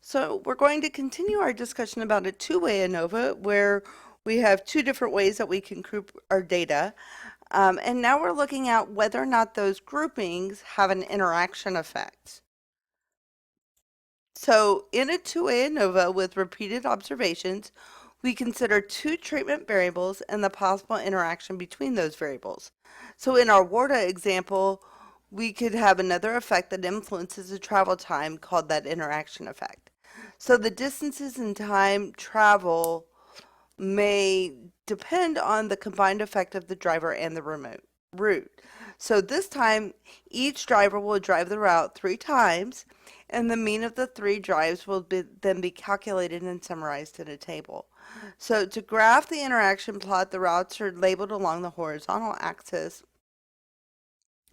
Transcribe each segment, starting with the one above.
So we're going to continue our discussion about a two-way ANOVA where we have two different ways that we can group our data. And now we're looking at whether or not those groupings have an interaction effect. So in a two-way ANOVA with repeated observations, we consider two treatment variables and the possible interaction between those variables. So in our WARDA example, we could have another effect that influences the travel time called that interaction effect. So the distances in time travel may depend on the combined effect of the driver and the remote route. So this time, each driver will drive the route 3 times, and the mean of the 3 drives will then be calculated and summarized in a table. So to graph the interaction plot, the routes are labeled along the horizontal axis,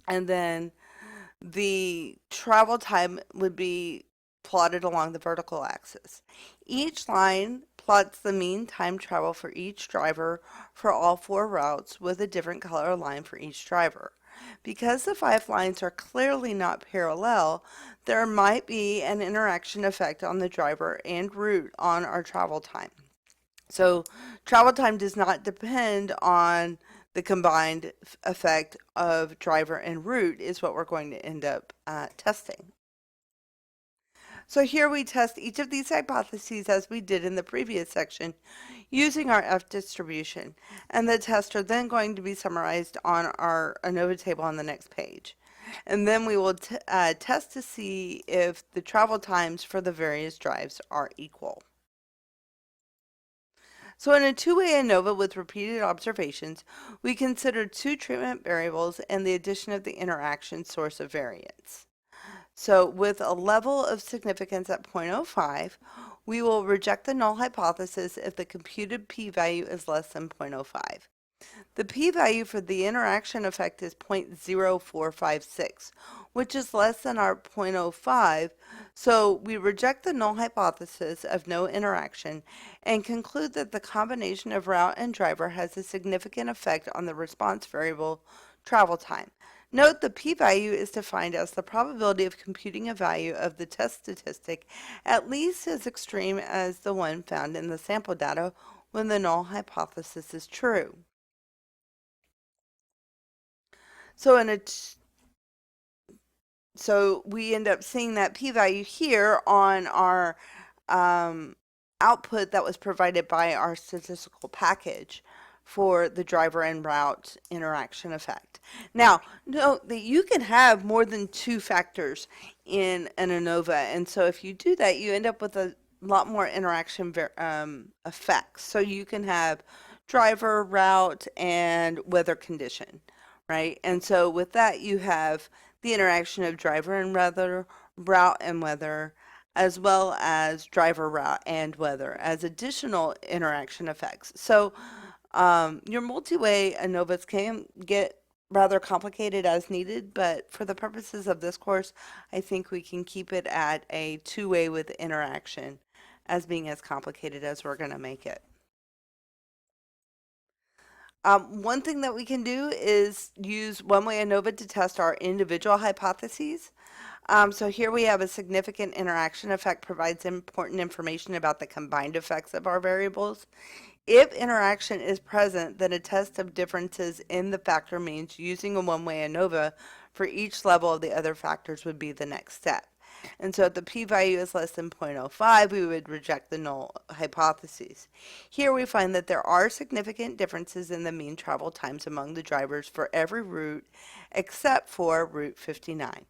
and then the travel time would be plotted along the vertical axis. Each line plots the mean time travel for each driver for all 4 routes with a different color line for each driver. Because the 5 lines are clearly not parallel, there might be an interaction effect on the driver and route on our travel time. So travel time does not depend on the combined effect of driver and route is what we're going to end up testing. So here we test each of these hypotheses as we did in the previous section using our F distribution. And the tests are then going to be summarized on our ANOVA table on the next page. And then we will test to see if the travel times for the various drives are equal. So in a two-way ANOVA with repeated observations, we consider two treatment variables and the addition of the interaction source of variance. So with a level of significance at 0.05, we will reject the null hypothesis if the computed p-value is less than 0.05. The p-value for the interaction effect is 0.0456, which is less than our 0.05, so we reject the null hypothesis of no interaction and conclude that the combination of route and driver has a significant effect on the response variable travel time. Note the p-value is defined as the probability of computing a value of the test statistic at least as extreme as the one found in the sample data when the null hypothesis is true. So we end up seeing that p-value here on our output that was provided by our statistical package for the driver and route interaction effect. Now, note that you can have more than 2 factors in an ANOVA, and so if you do that, you end up with a lot more interaction effects. So you can have driver, route, and weather condition, right? And so with that, you have the interaction of driver and weather, route and weather, as well as driver, route, and weather as additional interaction effects. So your multi-way ANOVAs can get rather complicated as needed, but for the purposes of this course, I think we can keep it at a two-way with interaction as being as complicated as we're going to make it. One thing that we can do is use one-way ANOVA to test our individual hypotheses. So here we have a significant interaction effect provides important information about the combined effects of our variables. If interaction is present, then a test of differences in the factor means using a one-way ANOVA for each level of the other factors would be the next step. And so if the p-value is less than 0.05, we would reject the null hypotheses. Here we find that there are significant differences in the mean travel times among the drivers for every route except for Route 59.